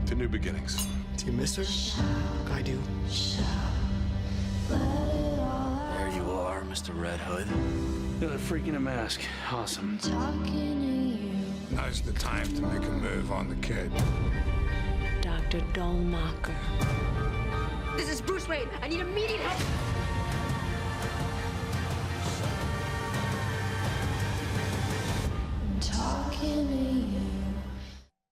to new beginnings. Do you miss her? I do. There you are, Mr. Red Hood. Got a freak in a mask. Awesome. Now's the time to make a move on the kid. Dr. Dolmacher. This is Bruce Wayne. I need immediate help.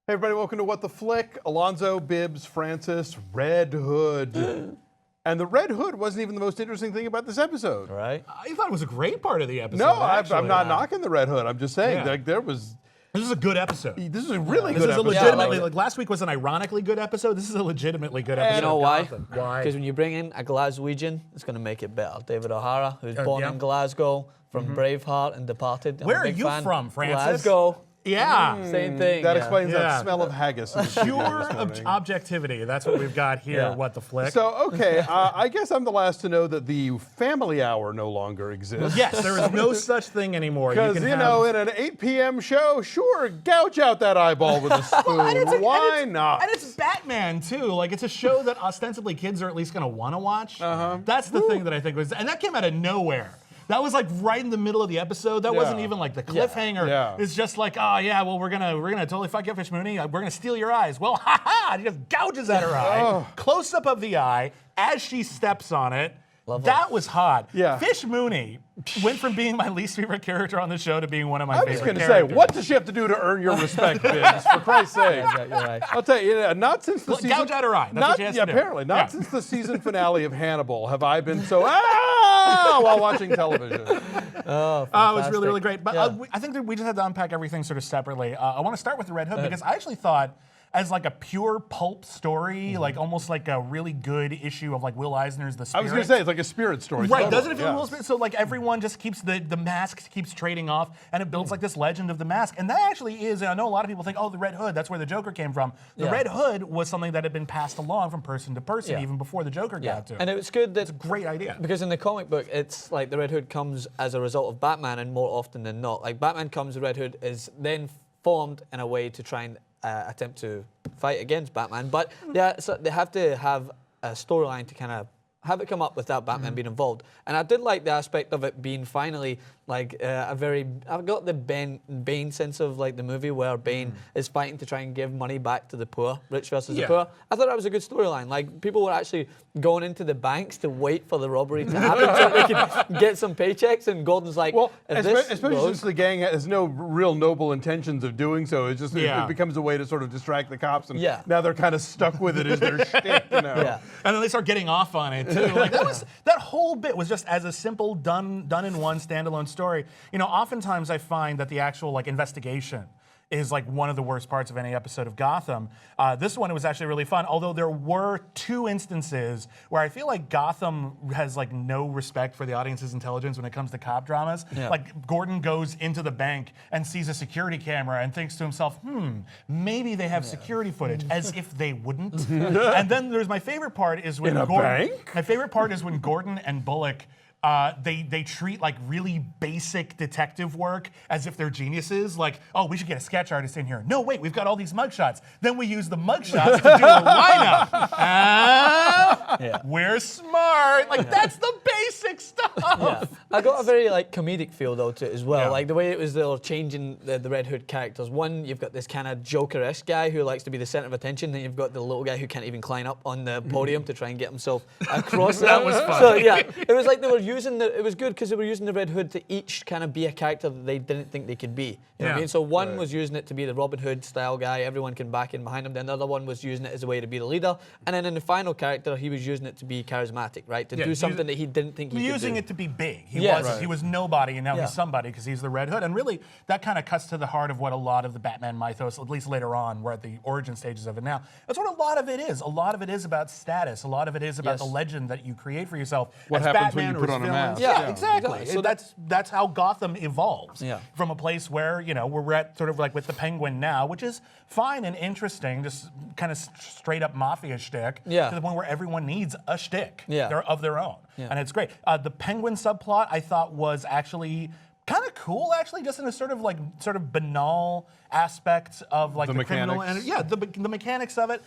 Hey everybody, welcome to What the Flick. Alonso, Bibbs, Francis, Red Hood. And the Red Hood wasn't even the most interesting thing about this episode. Right? I thought it was a great part of the episode. No, actually. I'm not knocking the Red Hood. I'm just saying, Yeah. like, this is a good episode. This is a really This good is a episode. legitimately, like last week was an ironically good episode. This is a legitimately good episode. You know why? Why? Because when you bring in a Glaswegian, it's going to make it better. David O'Hara, who's born yeah. in Glasgow, from Braveheart and Departed. I'm a Where are big you fan. from, Francis? Glasgow. Yeah. Same thing. That yeah. explains Yeah. that smell of haggis. in the studio Pure this morning. objectivity. That's what we've got here. Yeah. What the Flick? So, okay, I guess I'm the last to know that the family hour no longer exists. yes, there is no such thing anymore. Because, can you know, in an 8 p.m. show, sure, gouge out that eyeball with a spoon. Why not? And it's Batman, too. Like, it's a show that ostensibly kids are at least going to want to watch. That's the thing that I think was... And that came out of nowhere. That was like right in the middle of the episode. That wasn't even like the cliffhanger. Yeah. It's just like, oh yeah, well we're gonna totally fuck you, Fish Mooney. We're gonna steal your eyes. Well, ha ha! And he just gouges at her eye. Close up of the eye as she steps on it. That was hot. Yeah. Fish Mooney went from being my least favorite character on the show to being one of my I'm favorite just going to characters. say, what does she have to do to earn your respect, Bibbs? For Christ's sake. You're right. I'll tell you, not since the Well, season... gouge out her eye. That's not, what she has yeah, to do. apparently. Not Yeah. since the season finale of Hannibal have I been so, while watching television. It was really, really great. But Yeah. I think that we just had to unpack everything sort of separately. I want to start with the Red Hood because I actually thought, as like a pure pulp story, like almost like a really good issue of like Will Eisner's The Spirit. I was going to say, it's like a spirit story. Right, totally, doesn't it feel yeah. a little bit? So like everyone just keeps the mask keeps trading off, and it builds like this legend of the mask. And that actually is, and I know a lot of people think, oh, the Red Hood, that's where the Joker came from. The Yeah. Red Hood was something that had been passed along from person to person, Yeah. even before the Joker got to. And it was good that... It's a great idea. Because in the comic book, it's like the Red Hood comes as a result of Batman, and more often than not. Like Batman comes, the Red Hood is then formed in a way to try and attempt to fight against Batman. But so they have to have a storyline to kind of have it come up without Batman being involved. And I did like the aspect of it being finally like a very... I've got the Bane sense of like the movie where Bane is fighting to try and give money back to the poor, rich versus the poor. I thought that was a good storyline. Like people were actually going into the banks to wait for the robbery to happen so they could get some paychecks, and Gordon's like, Well, if this especially goes- since the gang has no real noble intentions of doing so. It's just it becomes a way to sort of distract the cops, and now they're kind of stuck with it as their shtick, you know. Yeah. And then they start getting off on it too. Like that whole bit was just as a simple done in one standalone story. You know, oftentimes I find that the actual like investigation is like one of the worst parts of any episode of Gotham. This one, it was actually really fun, although there were 2 instances where I feel like Gotham has like no respect for the audience's intelligence when it comes to cop dramas. Yeah. Like Gordon goes into the bank and sees a security camera and thinks to himself, maybe they have security footage, as if they wouldn't. And then there's my favorite part is when In a Gordon... bank? My favorite part is when Gordon and Bullock they treat like really basic detective work as if they're geniuses. Like, oh, we should get a sketch artist in here. No, wait, we've got all these mugshots. Then we use the mugshots to do a lineup. We're smart. Like, that's the basic stuff. Yeah. I got a very like comedic feel though to it as well. Yeah. Like the way it was they were changing the Red Hood characters. One, you've got this kind of Joker-esque guy who likes to be the center of attention. Then you've got the little guy who can't even climb up on the podium to try and get himself across. That was fun. So yeah, it was like they were using it was good because they were using the Red Hood to each kind of be a character that they didn't think they could be. You know what I mean? So one was using it to be the Robin Hood style guy, everyone can back in behind him. Then the other one was using it as a way to be the leader. And then in the final character, he was using it to be charismatic, right? To do something that he didn't think he could do. Using it to be big. He was nobody, and now he's somebody because he's the Red Hood. And really, that kind of cuts to the heart of what a lot of the Batman mythos, at least later on, we're at the origin stages of it now. That's what a lot of it is. A lot of it is about status. A lot of it is about the legend that you create for yourself. What as happens Batman when you put or on a villains. mask. Yeah, exactly. So that's how Gotham evolves. Yeah. From a place where, you know, we're at sort of like with the Penguin now, which is fine and interesting, just kind of straight up mafia shtick, Yeah. to the point where everyone needs a shtick Yeah. of their own. Yeah. And it's great. The Penguin subplot I thought was actually kind of cool, actually, just in a sort of banal aspect of like the criminal mechanics. the mechanics of it.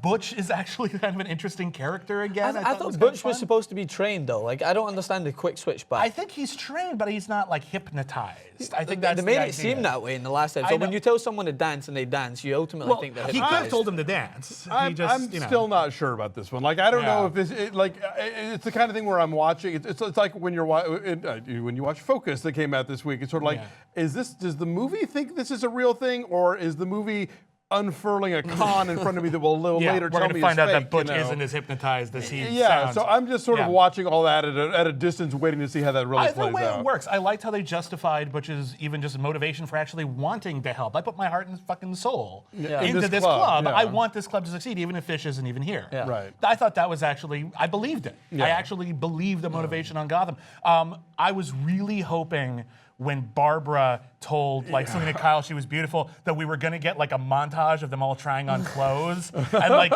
Butch is actually kind of an interesting character again. I thought Butch was supposed to be trained though. Like I don't understand the quick switch back. I think he's trained, but he's not like hypnotized. I think that's they made the it idea. seem that way in the last episode. When you tell someone to dance and they dance, you ultimately think they're he hypnotized. could have told him to dance. I'm still not sure about this one. Like, I don't know if it's the kind of thing where I'm watching. It's like when when you watch Focus that came out this week. It's sort of like, does the movie think this is a real thing, or is the movie unfurling a con in front of me that will later tell me we're gonna find out fake, that Butch isn't as hypnotized as he sounds. So I'm just sort of watching all that at a distance, waiting to see how that really plays out. The way it works, I liked how they justified Butch's even just motivation for actually wanting to help. I put my heart and fucking soul into this club. I want this club to succeed, even if Fish isn't even here. Yeah. Right. I thought that was actually, I believed it. I actually believed the motivation on Gotham. I was really hoping when Barbara told Selina and Kyle she was beautiful, that we were gonna get like a montage of them all trying on clothes and like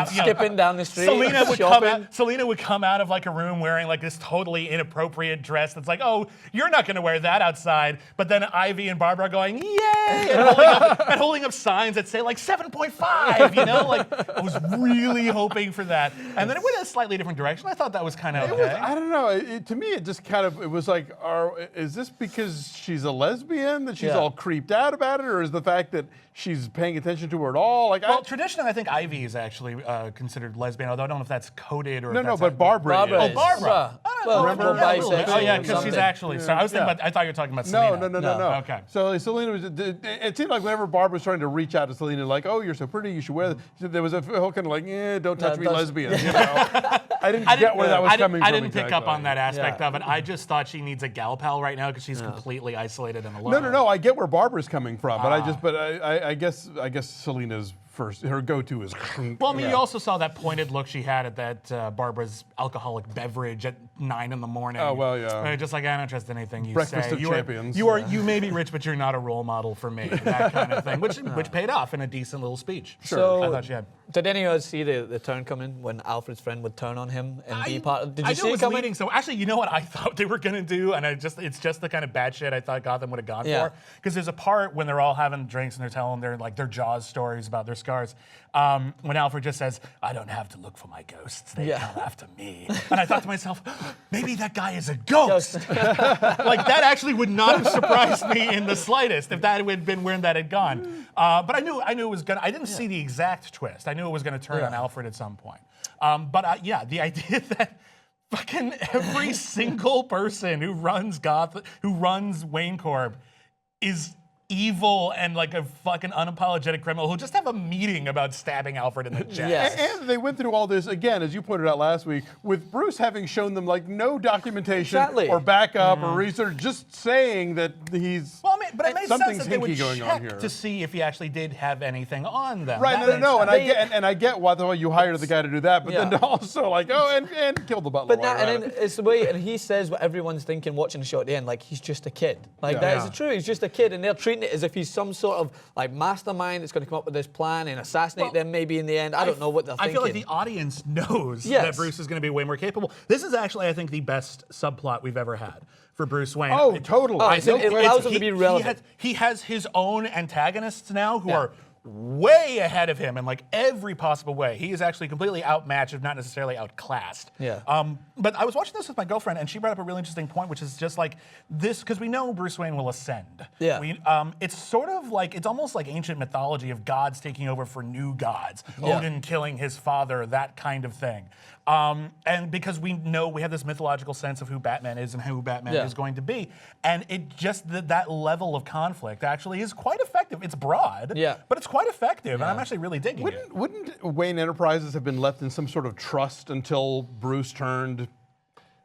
skipping down the street. Selina would come out of like a room wearing like this totally inappropriate dress that's like, oh, you're not gonna wear that outside. But then Ivy and Barbara are going, yay, and holding up signs that say like 7.5. Like I was really hoping for that, and then it went in a slightly different direction. I thought that was kind of okay. I don't know. To me, it just kind of was like, is this because she's a lesbian that she's all creeped out about it, or is the fact that she's paying attention to her at all? Like, traditionally, I think Ivy is actually considered lesbian, although I don't know if that's coded or. But Barbara is. Oh, Barbara. Remember bisexual. Oh yeah, because she's actually. Sorry, I was thinking about. I thought you were talking about Selina. No. Okay. So Selina was. It seemed like whenever Barbara was trying to reach out to Selina, like, oh, you're so pretty, you should wear. There was a whole kind of like, don't touch me, lesbian. I didn't get where that was coming from. I didn't pick up on that aspect of it. I just thought she needs a gal pal right now because she's completely isolated and alone. No. I get where Barbara's coming from, but I guess Selina's first, her go-to is. Well, I mean, you also saw that pointed look she had at that Barbara's alcoholic beverage at 9 in the morning. Oh well, yeah. Just like I don't trust anything you Breakfast say. of champions. You may be rich, but you're not a role model for me. That kind of thing, which paid off in a decent little speech. Sure. So, I thought she had. Did any of us see the turn coming when Alfred's friend would turn on him and be part of? Did you see it coming? Leading, so actually, you know what I thought they were gonna do, and it's just the kind of bad shit I thought Gotham would have gone for. Because there's a part when they're all having drinks and they're telling their Jaws stories about their scars. When Alfred just says, "I don't have to look for my ghosts; they come after me," and I thought to myself, maybe that guy is a ghost. Like that actually would not have surprised me in the slightest if that had been where that had gone. But I knew it was gonna. I didn't see the exact twist. I knew it was gonna turn on Alfred at some point. But the idea that fucking every single person who runs Wayne Corp is evil and like a fucking unapologetic criminal who'll just have a meeting about stabbing Alfred in the chest. And they went through all this, again, as you pointed out last week, with Bruce having shown them like no documentation or backup or research, just saying that he's but it made something sense that they would going on check here. to see if he actually did have anything on them. Right, no, and I get why you hired the guy to do that, but then also like, and kill the butler. But and then it's the way, and he says what everyone's thinking watching the show at the end, like he's just a kid. Like that is true, he's just a kid, and they're treating it as if he's some sort of like mastermind that's going to come up with this plan and assassinate them maybe in the end. I don't know what they're thinking. I feel like the audience knows that Bruce is going to be way more capable. This is actually, I think, the best subplot we've ever had for Bruce Wayne. Oh, totally. It allows him to be relevant. He has his own antagonists now who are way ahead of him in like every possible way. He is actually completely outmatched, if not necessarily outclassed. But I was watching this with my girlfriend, and she brought up a really interesting point, which is just like this, because we know Bruce Wayne will ascend. It's sort of like, it's almost like ancient mythology of gods taking over for new gods. Odin killing his father, that kind of thing. And because we know we have this mythological sense of who Batman is and who Batman is going to be, and it just that level of conflict actually is quite effective. It's broad, but it's quite effective, and I'm actually really digging it. Wouldn't Wayne Enterprises have been left in some sort of trust until Bruce turned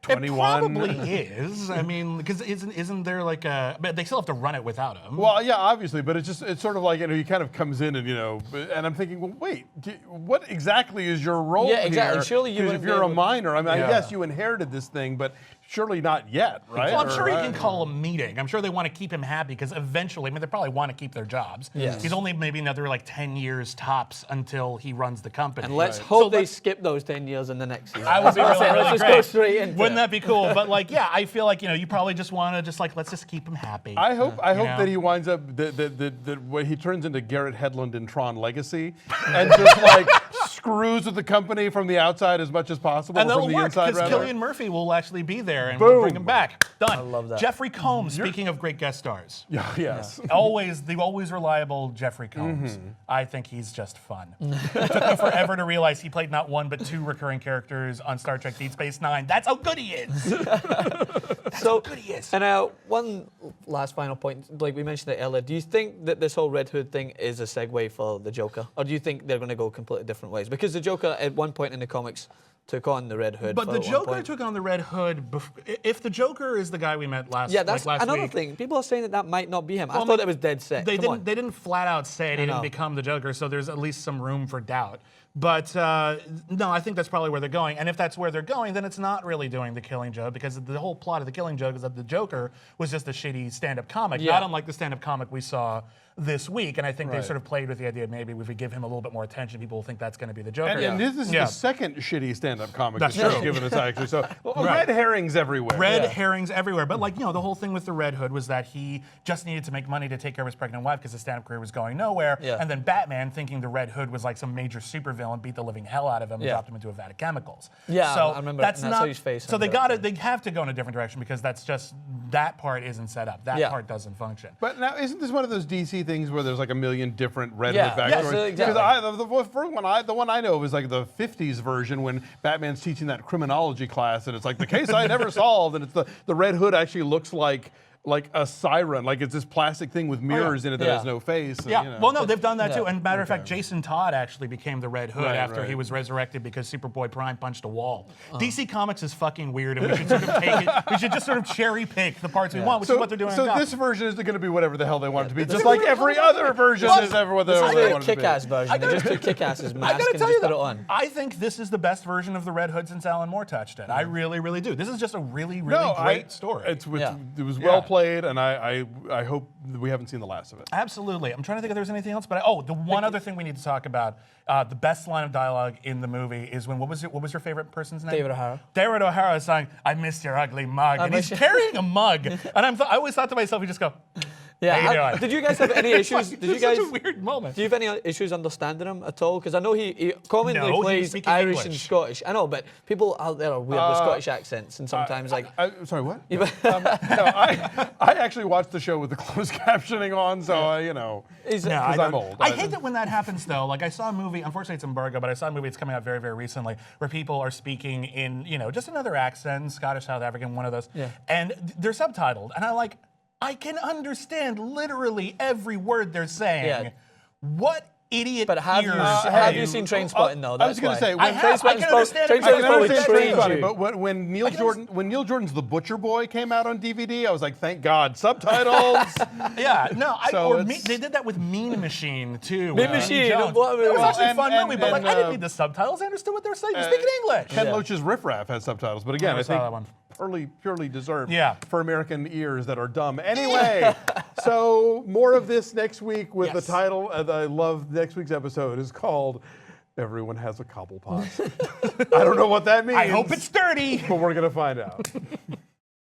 21? It probably is. I mean, because isn't there like a? But they still have to run it without him. Well, yeah, obviously, but it's sort of like he kind of comes in and and I'm thinking, well, wait, what exactly is your role here? Exactly. Surely you if you're a minor, I mean, I guess you inherited this thing, but surely not yet, right? Well, I'm sure he Or, can call a meeting. I'm sure they want to keep him happy because eventually, I mean, they probably want to keep their jobs. Yes. He's only maybe another like 10 years tops until he runs the company. And let's So hope they let's- skip those 10 years in the next season. I would be really, really Let's just great. go straight into Wouldn't it. that be cool? But like, yeah, I feel like you probably just want to just like let's just keep him happy. I hope know? that he winds up that when he turns into Garrett Hedlund in Tron Legacy and just like screws with the company from the outside as much as possible, And or that'll from the work inside because rather. Cillian Murphy will actually be there and we'll Boom. bring him back. Done. I love that. Jeffrey Combs. Speaking of great guest stars, Yeah, yes. always the always reliable Jeffrey Combs. I think he's just fun. It took me forever to realize he played not one but 2 recurring characters on Star Trek Deep Space Nine. That's how good he is. So, good he is. and one last final point, like we mentioned it earlier, do you think that this whole Red Hood thing is a segue for the Joker? Or do you think they're going to go completely different ways? Because the Joker, at one point in the comics, took on the Red Hood. But for the at one Joker point. took on the Red Hood. If the Joker is the guy we met last, Yeah, that's last another week, thing. People are saying that that might not be him. I Well, thought it was dead set. They Come didn't. on. They didn't flat out say it. He know. didn't become the Joker, so there's at least some room for doubt. But no, I think that's probably where they're going. And if that's where they're going, then it's not really doing the Killing Joke because the whole plot of the Killing Joke is that the Joker was just a shitty stand-up comic, Yeah. not unlike the stand-up comic we saw this week. And I think they Right. sort of played with the idea maybe if we give him a little bit more attention, people will think that's going to be the Joker. And this is Yeah. the second shitty stand-up comic That's that she's true. given us, actually. So Right. red herrings everywhere. Red herrings everywhere. But like, the whole thing with the Red Hood was that he just needed to make money to take care of his pregnant wife because his stand-up career was going nowhere. Yeah. And then Batman, thinking the Red Hood was like some major supervillain, beat the living hell out of him and Yeah. dropped him into a vat of chemicals. Yeah, so I remember- that's and I saw not. his face So on they the- got it. They have to go in a different direction because that's just that part isn't set up. That Yeah. part doesn't function. But now, isn't this one of those DC things where there's like a million different Red Yeah. Hood Yes, backstories? exactly. Because the first one, the one I know of is like the '50s version when Batman's teaching that criminology class, and it's like the case I never solved, and it's the Red Hood actually looks like a siren, like it's this plastic thing with mirrors in it that Yeah. has no face. and, Yeah, you know. well, no, they've done that Yeah. too. And matter of fact, Jason Todd actually became the Red Hood Right, after right. he was resurrected because Superboy Prime punched a wall. DC Comics is fucking weird, and we should sort of take it. We should just sort of cherry pick the parts we want, which is what they're doing. So on this Gotham. version is going to be whatever the hell they want it to be, This just is like what- every other version What? is ever what they This is want the it to be. kick-ass version. They just took kick-ass's I mask gotta and tell just you put it though, on. I think this is the best version of the Red Hood since Alan Moore touched it. I really, really do. This is just a really, really great story. It was Yeah. well played, and I hope we haven't seen the last of it. Absolutely. I'm trying to think if there's anything else, but the one other thing we need to talk about, the best line of dialogue in the movie is when what was your favorite person's name? David O'Hara. David O'Hara is saying, "I missed your ugly mug," and he's miss carrying a mug, and I always thought to myself, he just go, Yeah. How you doing? Did you guys have any issues? Did you It's guys? such a weird moment. Do you have any issues understanding him at all? Because I know he commonly No, he was plays speaking Irish and English. Scottish. I know, but people out there are weird with Scottish accents, and sometimes Sorry, what? No, I actually watched the show with the closed captioning on, so He's- No, because I I'm don't- old. I hate it when that happens, though. Like, I saw a movie, unfortunately it's embargo, but I saw a movie that's coming out very, very recently where people are speaking in, just another accent, Scottish, South African, one of those. Yeah. And they're subtitled. And I can understand literally every word they're saying. Yeah. What idiot But have ears you seen Trainspotting though? I was That's going to why. say, I when have. I can understand it. I can Trainspotting's probably understand trained Trainspotting, you. but when Neil Jordan's The Butcher Boy came out on DVD, I was like, thank God, subtitles. Yeah, no, So they did that with Mean Machine, too. Mean with Machine, Jones. what- It was well, actually a fun and- movie, but and, I didn't need the subtitles. I understood what they were saying. You're speaking English. Ken Yeah. Loach's Riff Raff has subtitles, but again, Never I saw that one. think purely deserved Yeah. for American ears that are dumb. Anyway, so more of this next week with the Yes. title that I love. Next week's episode is called "Everyone Has a Cobblepot." I don't know what that means. I hope it's dirty. but we're gonna find out.